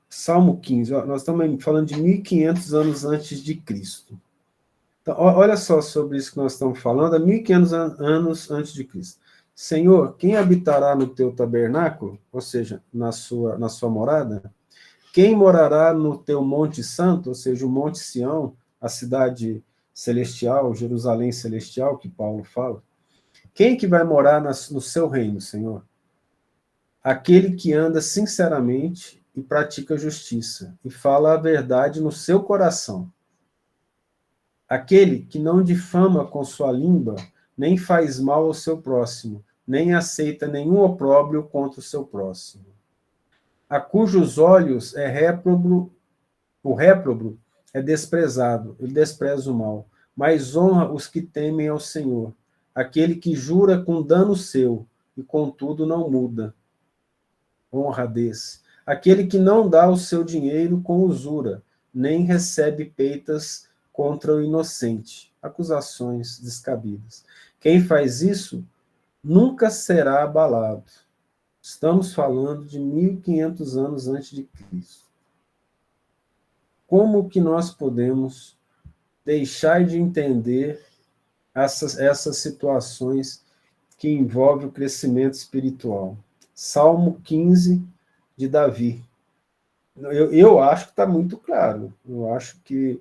Salmo 15, nós estamos falando de 1500 anos antes de Cristo. Então, olha só sobre isso que nós estamos falando, há 1500 anos antes de Cristo. Senhor, quem habitará no teu tabernáculo, ou seja, na sua morada? Quem morará no teu monte santo, ou seja, o monte Sião, a cidade celestial, Jerusalém celestial, que Paulo fala? Quem que vai morar no seu reino, Senhor? Aquele que anda sinceramente e pratica justiça, e fala a verdade no seu coração. Aquele que não difama com sua língua, nem faz mal ao seu próximo, nem aceita nenhum opróbrio contra o seu próximo. A cujos olhos o réprobo é desprezado, ele despreza o mal, mas honra os que temem ao Senhor, aquele que jura com dano seu, e contudo não muda. Honradez. Aquele que não dá o seu dinheiro com usura, nem recebe peitas contra o inocente, acusações descabidas. Quem faz isso nunca será abalado. Estamos falando de 1500 anos antes de Cristo. Como que nós podemos deixar de entender essas situações que envolvem o crescimento espiritual? Salmo 15 de Davi. Eu acho que está muito claro. Eu acho que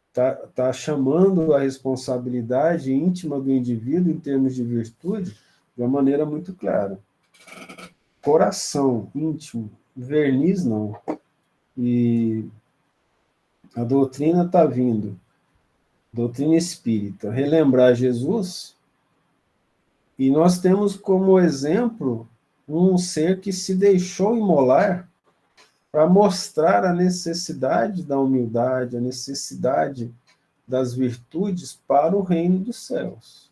está chamando a responsabilidade íntima do indivíduo em termos de virtude de uma maneira muito clara. Coração íntimo, verniz não. E a doutrina está vindo, doutrina espírita, relembrar Jesus, e nós temos como exemplo um ser que se deixou imolar para mostrar a necessidade da humildade, a necessidade das virtudes para o reino dos céus.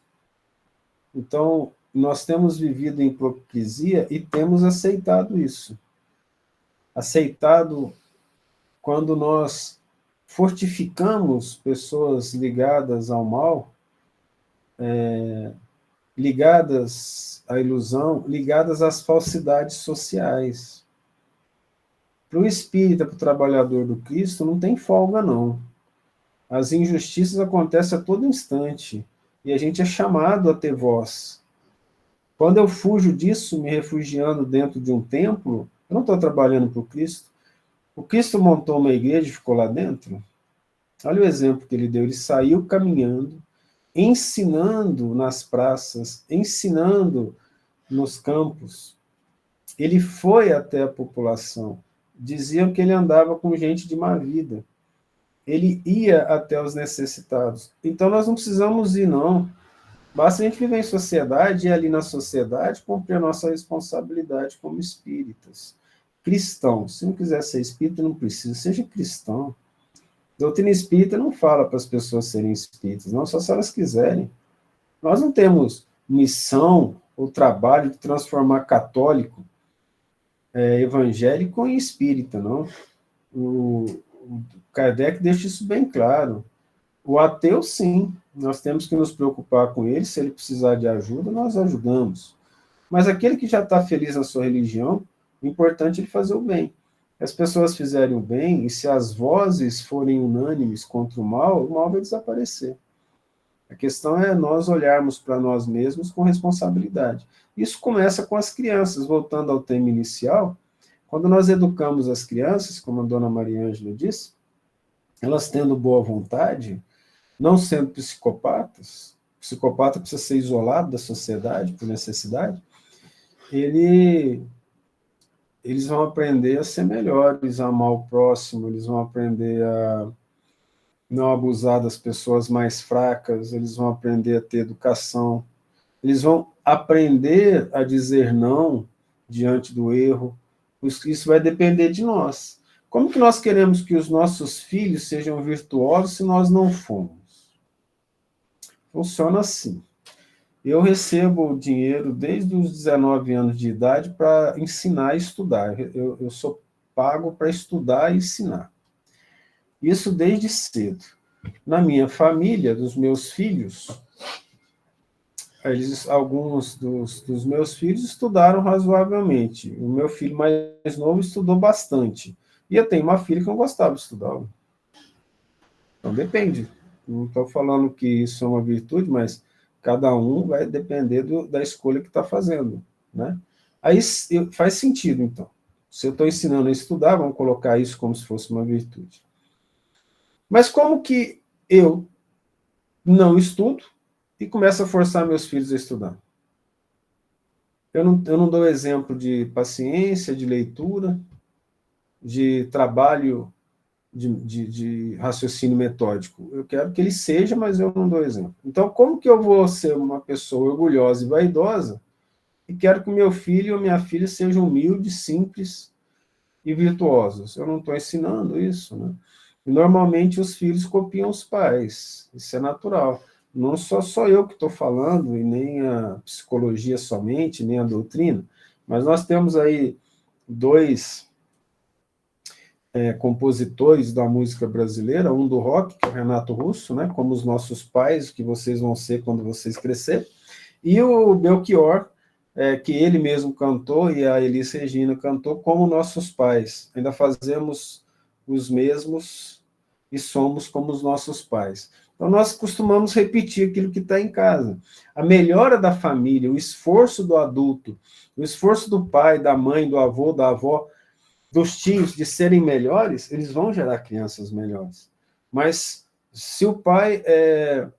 Então, nós temos vivido em hipocrisia e temos aceitado isso. Aceitado quando nós fortificamos pessoas ligadas ao mal, ligadas à ilusão, ligadas às falsidades sociais. Para o espírita, para o trabalhador do Cristo, não tem folga, não. As injustiças acontecem a todo instante, e a gente é chamado a ter voz. Quando eu fujo disso, me refugiando dentro de um templo, eu não estou trabalhando para o Cristo. O Cristo montou uma igreja e ficou lá dentro. Olha o exemplo que ele deu. Ele saiu caminhando, ensinando nas praças, ensinando nos campos. Ele foi até a população. Diziam que ele andava com gente de má vida. Ele ia até os necessitados. Então, nós não precisamos ir, não. Basta a gente viver em sociedade e ali na sociedade cumprir a nossa responsabilidade como espíritas. Cristão. Se não quiser ser espírita, não precisa. Seja cristão. Doutrina espírita não fala para as pessoas serem espíritas, não, só se elas quiserem. Nós não temos missão ou trabalho de transformar católico, evangélico em espírita, não. O Kardec deixa isso bem claro. O ateu, sim, nós temos que nos preocupar com ele, se ele precisar de ajuda, nós ajudamos. Mas aquele que já está feliz na sua religião, o importante é ele fazer o bem. Se as pessoas fizerem o bem, e se as vozes forem unânimes contra o mal vai desaparecer. A questão é nós olharmos para nós mesmos com responsabilidade. Isso começa com as crianças, voltando ao tema inicial, quando nós educamos as crianças, como a dona Maria Ângela disse, elas tendo boa vontade, não sendo psicopatas, o psicopata precisa ser isolado da sociedade por necessidade, eles vão aprender a ser melhores, a amar o próximo, eles vão aprender a não abusar das pessoas mais fracas, eles vão aprender a ter educação, eles vão aprender a dizer não diante do erro. Isso vai depender de nós. Como que nós queremos que os nossos filhos sejam virtuosos se nós não fomos? Funciona assim. Eu recebo dinheiro desde os 19 anos de idade para ensinar e estudar. Eu sou pago para estudar e ensinar. Isso desde cedo. Na minha família, dos meus filhos, alguns dos meus filhos estudaram razoavelmente. O meu filho mais novo estudou bastante. E eu tenho uma filha que não gostava de estudar. Então depende. Não estou falando que isso é uma virtude, mas cada um vai depender da escolha que está fazendo, né? Aí faz sentido, então. Se eu estou ensinando a estudar, vamos colocar isso como se fosse uma virtude. Mas como que eu não estudo e começo a forçar meus filhos a estudar? Eu não dou exemplo de paciência, de leitura, de trabalho, de raciocínio metódico. Eu quero que ele seja, mas eu não dou exemplo. Então, como que eu vou ser uma pessoa orgulhosa e vaidosa e quero que meu filho ou minha filha sejam humildes, simples e virtuosos? Eu não estou ensinando isso, né? E normalmente os filhos copiam os pais. Isso é natural. Não só eu que estou falando, e nem a psicologia somente, nem a doutrina, mas nós temos aí dois compositores da música brasileira, um do rock, que é o Renato Russo, né, como os nossos pais, que vocês vão ser quando vocês crescerem, e o Belchior, que ele mesmo cantou, e a Elis Regina cantou, como nossos pais. Ainda fazemos os mesmos e somos como os nossos pais. Então, nós costumamos repetir aquilo que está em casa. A melhora da família, o esforço do adulto, o esforço do pai, da mãe, do avô, da avó, dos tios de serem melhores, eles vão gerar crianças melhores. Mas se o pai é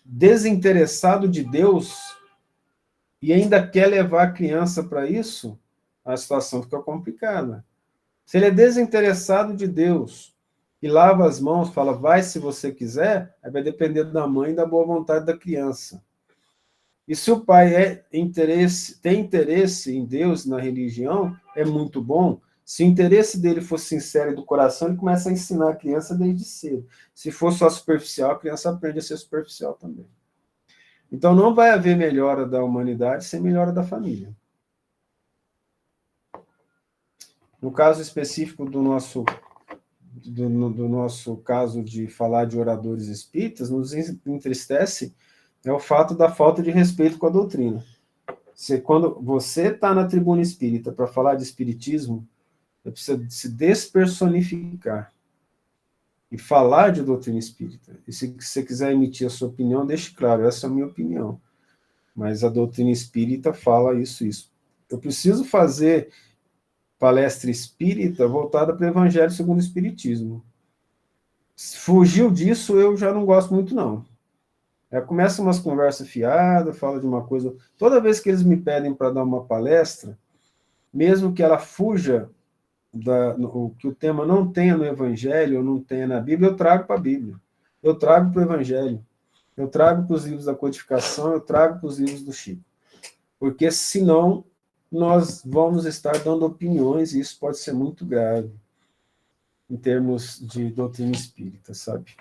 desinteressado de Deus e ainda quer levar a criança para isso, a situação fica complicada. Se ele é desinteressado de Deus e lava as mãos, fala, vai se você quiser, aí vai depender da mãe e da boa vontade da criança. E se o pai tem interesse em Deus, na religião, é muito bom. Se o interesse dele for sincero e do coração, ele começa a ensinar a criança desde cedo. Se for só superficial, a criança aprende a ser superficial também. Então, não vai haver melhora da humanidade sem melhora da família. No caso específico do nosso caso de falar de oradores espíritas, nos entristece o fato da falta de respeito com a doutrina. Quando você está na tribuna espírita para falar de espiritismo, você precisa se despersonificar e falar de doutrina espírita. E se você quiser emitir a sua opinião, deixe claro, essa é a minha opinião. Mas a doutrina espírita fala isso. Eu preciso fazer palestra espírita voltada para o Evangelho segundo o Espiritismo. Fugiu disso, eu já não gosto muito, não. Começa umas conversas fiadas, fala de uma coisa... Toda vez que eles me pedem para dar uma palestra, mesmo que ela fuja, que o tema não tenha no Evangelho, ou não tenha na Bíblia, eu trago para a Bíblia. Eu trago para o Evangelho. Eu trago para os livros da codificação, eu trago para os livros do Chico. Porque, senão, nós vamos estar dando opiniões, e isso pode ser muito grave. em termos de doutrina espírita, sabe?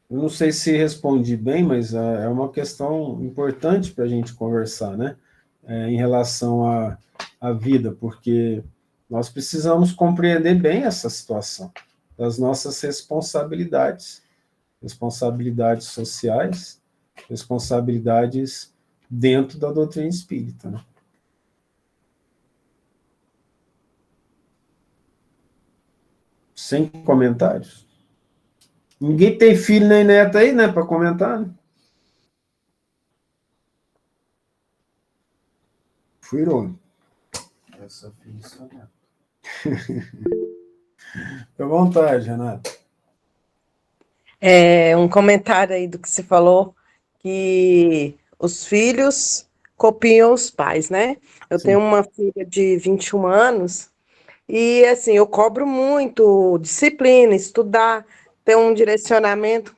Eu não sei se respondi bem, mas é uma questão importante para a gente conversar, né? Em relação à vida, porque nós precisamos compreender bem essa situação das nossas responsabilidades, responsabilidades sociais, responsabilidades dentro da doutrina espírita, né? Sem comentários. Ninguém tem filho nem neto aí, né, para comentar, né? Fui irônico. Essa filha é sua neta. Fica à vontade, Renata. Um comentário aí do que você falou, que os filhos copiam os pais, né? Eu Sim. tenho uma filha de 21 anos e, assim, eu cobro muito disciplina, estudar, ter um direcionamento.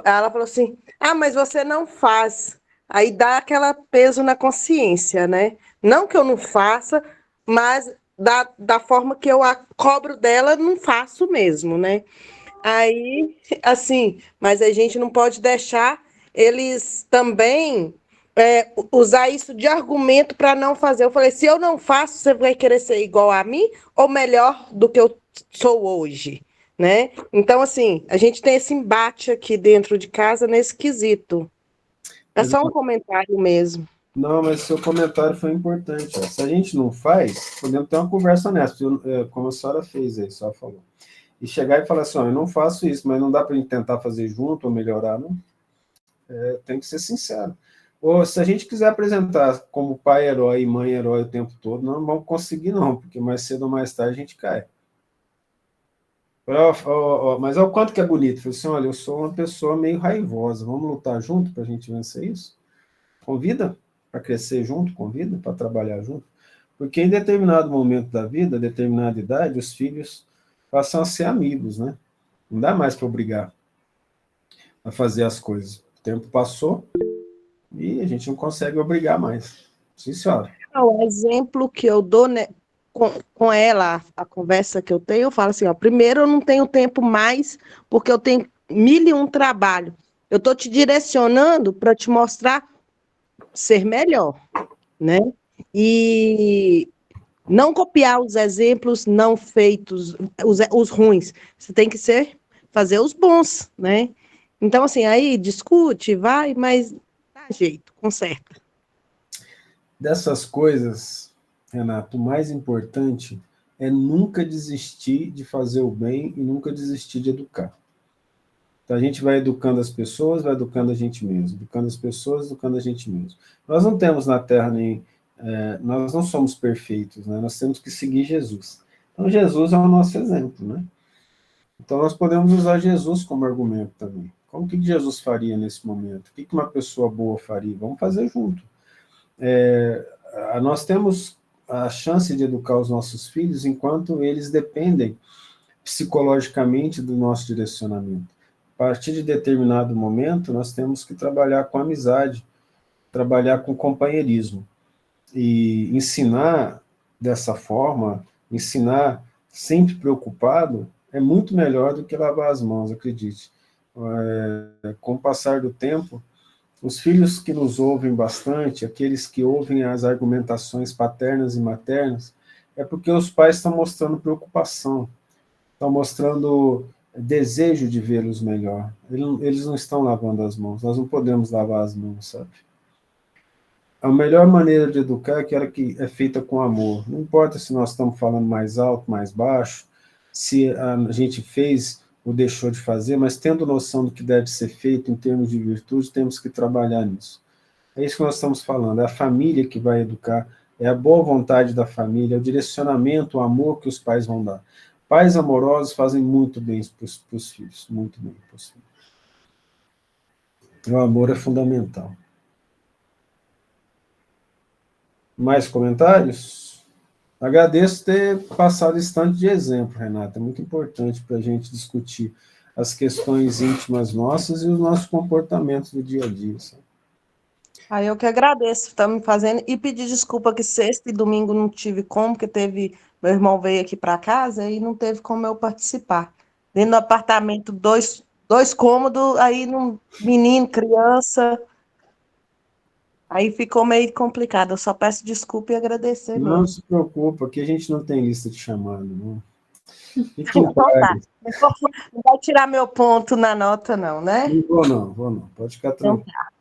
Ela falou assim, mas você não faz. Aí dá aquela peso na consciência, né? Não que eu não faça, mas da forma que eu a cobro dela, não faço mesmo, né? Aí, assim, mas a gente não pode deixar eles também usar isso de argumento para não fazer. Eu falei, se eu não faço, você vai querer ser igual a mim ou melhor do que eu sou hoje, né? Então, assim, a gente tem esse embate aqui dentro de casa nesse quesito. É Mas, só um comentário mesmo. não, mas seu comentário foi importante. Ó. Se a gente não faz, podemos ter uma conversa honesta, como a senhora fez aí, só falou. E chegar e falar assim, ó, eu não faço isso, mas não dá para a gente tentar fazer junto ou melhorar, não? Tem que ser sincero. Ou se a gente quiser apresentar como pai herói e mãe herói o tempo todo, não vamos conseguir não, porque mais cedo ou mais tarde a gente cai. Mas olha o quanto que é bonito. Falei assim, olha, eu sou uma pessoa meio raivosa, vamos lutar junto para a gente vencer isso? Convida para crescer junto, convida para trabalhar junto. Porque em determinado momento da vida, determinada idade, os filhos passam a ser amigos, né? Não dá mais para obrigar a fazer as coisas. O tempo passou e a gente não consegue obrigar mais. Sim, senhora. O exemplo que eu dou, né, com ela, a conversa que eu tenho, eu falo assim, ó, primeiro eu não tenho tempo mais, porque eu tenho 1001 trabalho. Eu estou te direcionando para te mostrar ser melhor, né? E não copiar os exemplos não feitos, os ruins. Você tem que fazer os bons, né? Então, assim, aí discute, vai, mas dá jeito, conserta. Dessas coisas, Renato, o mais importante é nunca desistir de fazer o bem e nunca desistir de educar. Então, a gente vai educando as pessoas, vai educando a gente mesmo, educando as pessoas, educando a gente mesmo. Nós não temos na Terra nós não somos perfeitos, né? Nós temos que seguir Jesus. Então, Jesus é o nosso exemplo, né? Então, nós podemos usar Jesus como argumento também. Como que Jesus faria nesse momento? O que uma pessoa boa faria? Vamos fazer junto. Nós temos a chance de educar os nossos filhos enquanto eles dependem psicologicamente do nosso direcionamento. A partir de determinado momento, nós temos que trabalhar com amizade, trabalhar com companheirismo. E ensinar dessa forma, ensinar sempre preocupado, é muito melhor do que lavar as mãos, acredite. Com o passar do tempo, os filhos que nos ouvem bastante, aqueles que ouvem as argumentações paternas e maternas, é porque os pais estão mostrando preocupação, estão mostrando desejo de vê-los melhor. Eles não estão lavando as mãos, nós não podemos lavar as mãos, sabe? A melhor maneira de educar é aquela que é feita com amor. Não importa se nós estamos falando mais alto, mais baixo, se a gente fez ou deixou de fazer, mas tendo noção do que deve ser feito em termos de virtude, temos que trabalhar nisso. É isso que nós estamos falando, é a família que vai educar, é a boa vontade da família, é o direcionamento, o amor que os pais vão dar. Pais amorosos fazem muito bem para os filhos, muito bem para os filhos. O amor é fundamental. Mais comentários? Agradeço ter passado esse tanto de exemplo, Renata. É muito importante para a gente discutir as questões íntimas nossas e os nossos comportamentos do dia a dia. Sabe? Aí eu que agradeço, tá me fazendo, e pedir desculpa que sexta e domingo não tive como, porque meu irmão veio aqui para casa e não teve como eu participar. Dentro do apartamento, dois cômodos, aí menino, criança, aí ficou meio complicado. Eu só peço desculpa e agradecer Não mesmo. se preocupa, aqui a gente não tem lista de chamado, não. Fique em Então tá. paz. Não vai tirar meu ponto na nota, não, né? Não vou não, vou não. Pode ficar Então, tranquilo.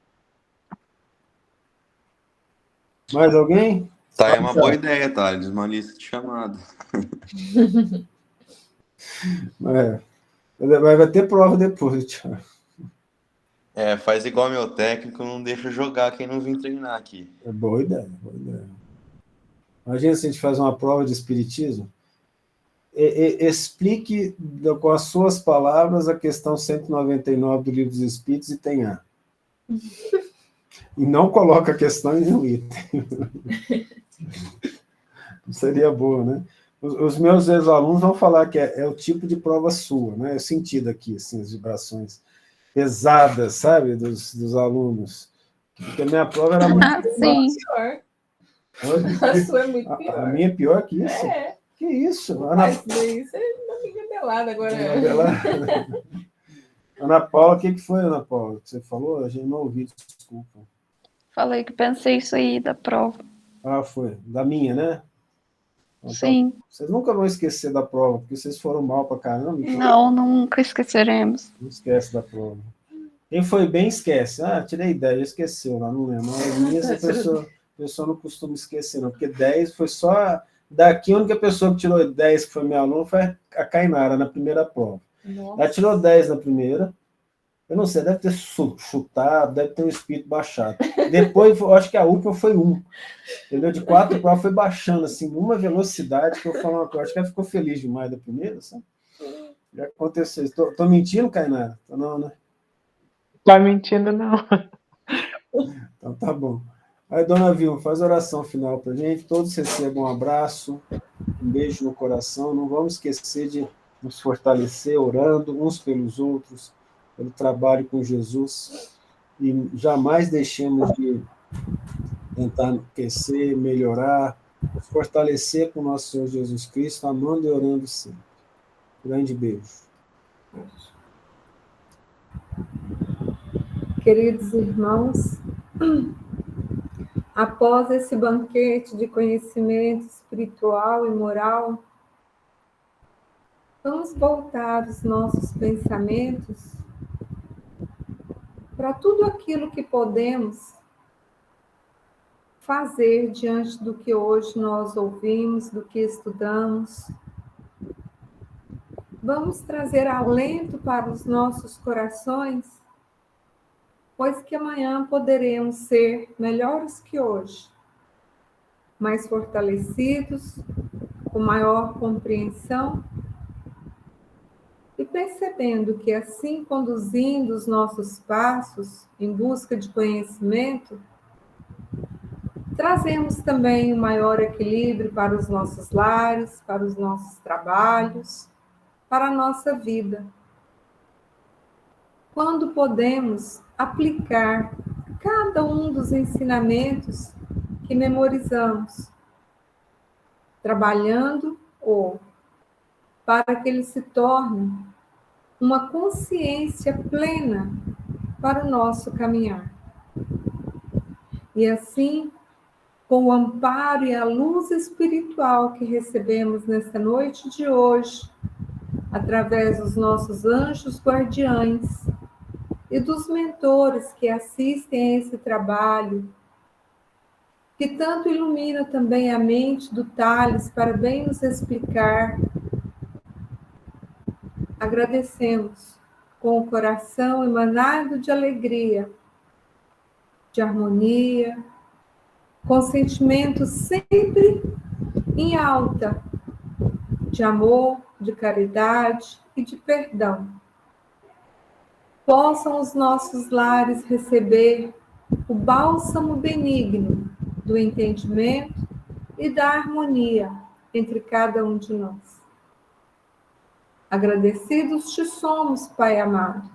Mais alguém? Tá aí uma boa ideia, Thales, uma lista de chamada. É. Vai ter prova depois, Thiago. Faz igual meu técnico, não deixa jogar quem não vem treinar aqui. É boa ideia, boa ideia. Imagina se a gente faz uma prova de espiritismo. Explique com as suas palavras a questão 199 do Livro dos Espíritos e tem A. E não coloca a questão em nenhum item. Seria boa, né? Os meus ex-alunos vão falar que é o tipo de prova sua, né? Eu senti daqui, assim, as vibrações pesadas, sabe, dos alunos. Porque a minha prova era muito Sim. Pior. A sua é muito pior. A minha é pior que isso? É. Que isso? Mas daí você não fica pelada agora. Ana Paula, o que foi, Ana Paula, que você falou? A gente não ouviu, desculpa. Falei que pensei isso aí da prova. Ah, foi. Da minha, né? Então, Sim. vocês nunca vão esquecer da prova, porque vocês foram mal pra caramba. Então Não, nunca esqueceremos. não esquece da prova. Quem foi bem, esquece. Ah, tirei 10, esqueceu lá, não lembro. As minhas, a pessoa não costuma esquecer, não, porque 10 foi só... Daqui, a única pessoa que tirou 10, que foi minha aluna, foi a Cainara, na primeira prova. Nossa. Ela tirou 10 na primeira. Eu não sei, deve ter chutado, deve ter um espírito baixado. Depois, eu acho que a última foi 1. Entendeu? De 4 provas foi baixando, assim, numa velocidade que eu falo uma coisa. Acho que ela ficou feliz demais da primeira, sabe? Já aconteceu isso. Tô mentindo, Cainara? Não, né? Tá mentindo, não. Então tá bom. Aí, dona Vilma, faz a oração final pra gente. Todos recebam um abraço, um beijo no coração. Não vamos esquecer de nos fortalecer orando uns pelos outros, pelo trabalho com Jesus. E jamais deixemos de tentar crescer, melhorar, fortalecer com o nosso Senhor Jesus Cristo, amando e orando sempre. Grande beijo. Queridos irmãos, após esse banquete de conhecimento espiritual e moral, vamos voltar os nossos pensamentos para tudo aquilo que podemos fazer diante do que hoje nós ouvimos, do que estudamos. Vamos trazer alento para os nossos corações, pois que amanhã poderemos ser melhores que hoje, mais fortalecidos, com maior compreensão e percebendo que assim conduzindo os nossos passos em busca de conhecimento, trazemos também um maior equilíbrio para os nossos lares, para os nossos trabalhos, para a nossa vida. Quando podemos aplicar cada um dos ensinamentos que memorizamos, trabalhando ou para que ele se torne uma consciência plena para o nosso caminhar. E assim, com o amparo e a luz espiritual que recebemos nesta noite de hoje, através dos nossos anjos guardiães e dos mentores que assistem a esse trabalho, que tanto ilumina também a mente do Thales para bem nos explicar, agradecemos com o coração emanado de alegria, de harmonia, com sentimentos sempre em alta, de amor, de caridade e de perdão. Possam os nossos lares receber o bálsamo benigno do entendimento e da harmonia entre cada um de nós. Agradecidos te somos, Pai amado,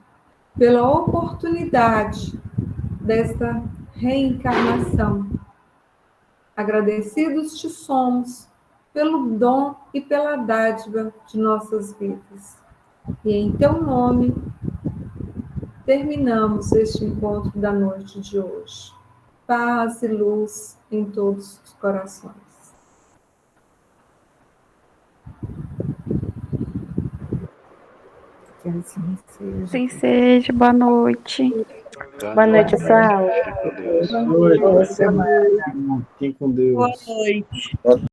pela oportunidade desta reencarnação. Agradecidos te somos pelo dom e pela dádiva de nossas vidas. E em teu nome, terminamos este encontro da noite de hoje. Paz e luz em todos os corações. Que assim seja. Assim seja, boa noite. Boa noite, pessoal. Boa noite. Fiquem com Deus. Boa noite.